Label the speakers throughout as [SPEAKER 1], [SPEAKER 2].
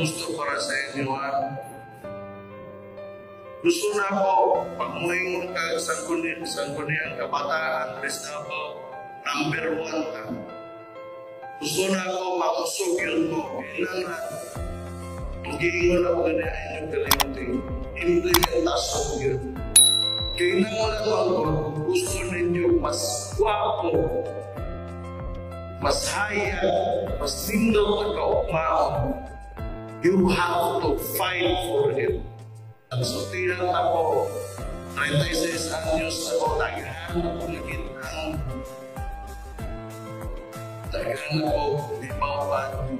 [SPEAKER 1] gusto para sa inyo, ha? Gusto na ako, pag may sangguniang kabataan, Rizabao, number 1 ka. Gusto na ako, makusog yun mo. Kailangan, mag-iingon ako na inyong kalimutin. Implementasyon yun. Kailangan ako, gusto ninyo mas guwapo, mas hayag, mas nindot na kaugmaon. You have to fight for it. At so, tinan ako, 36 anyos ako, tagahan ako nagitang. Tagahan ako, lipawan.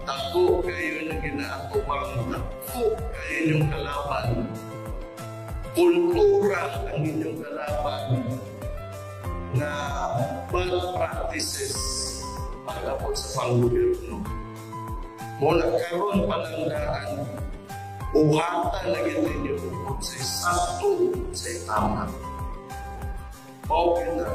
[SPEAKER 1] Tako kayo na ginaatubang, tako kayo yung kalaban. Kultura ang inyong kalaban na bad practices pagkapot sa panggobyerno. Mula karon palandaan, buhatan na gito ninyo kung sa sakto, sa tama. Okay na.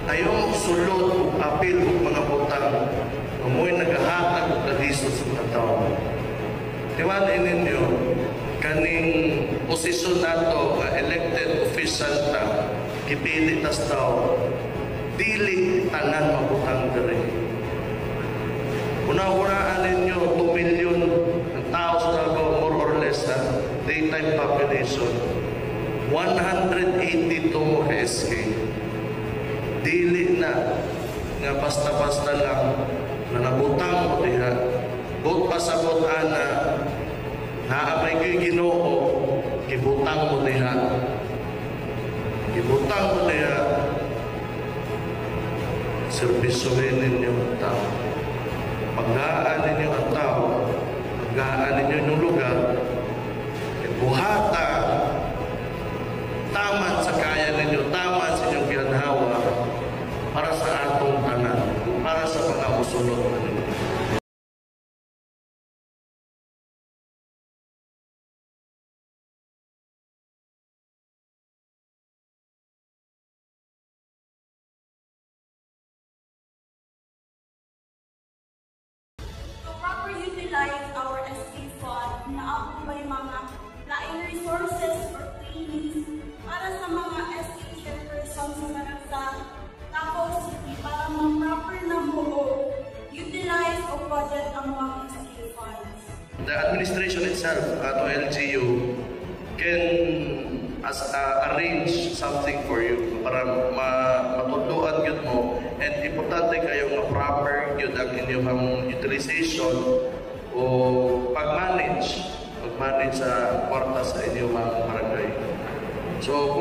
[SPEAKER 1] Ayong sulod o apil o mga butang, amoy nagahatag o kadiso sa mga tao. Tiwalin ninyo, kaning posisyon nato, elected official ta, kipili tas tao, dili tanan mabutang diri. Una-unaan ninyo, 2 million ng tao sa Davao, more or less, daytime population. 182 mo ka SK. Dili na nga basta-basta lang na nabutang mo diha. Bot pasabot ana, naabay ko'y Ginoo, gibutang mo diha. Gibutang mo diha. Serbisohin ninyo ang tao. Paggaan ninyo ang tao, paggaan ninyo yung lugar, buhata, taman sa kaya ninyo, taman sa inyong ginhawa, para sa atong tanan, para sa mga musulot ninyo. administration itself, to LGU, can arrange something for you para matutuan yun mo, and importante kayo nga proper yun ang inyong utilization o pag-manage sa kwarta sa inyong mga barangay. So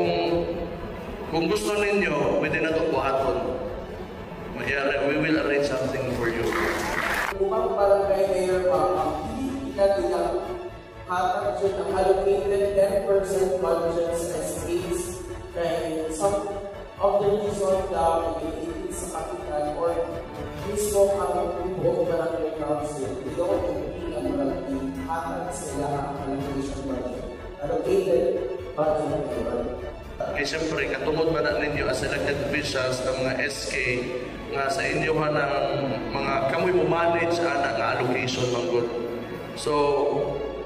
[SPEAKER 1] kung gusto ninyo, pwede na ito buhaton. We will arrange something for you.
[SPEAKER 2] Kung ang barangay mayor hindi ka nilang hatag dyan ang allocated 10% budget sa SKs, kaya some of the reason daw ay sa kapital or mismo ang buong barangay council, doon hindi ang barangay hatag sila ang allocation budget. Allocated budget.
[SPEAKER 1] Kaya siyempre, katungod man na ninyo as elected officials ng mga SK nga sa inyo ng mga kamoy mo manage ang allocation ng good. So,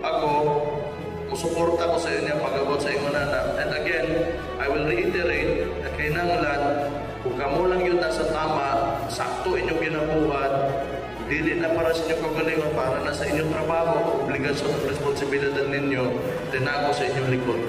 [SPEAKER 1] ako, musuporta ko sa inyo pag-abot sa inyo na. And again, I will reiterate na kinahanglan kung kamo lang yun nasa tama, sakto inyong ginabuhat, dili na para sa inyong kagalingon, para na sa inyong trabaho, obligasyon at responsibilidad ninyo, din ako sa inyong likod.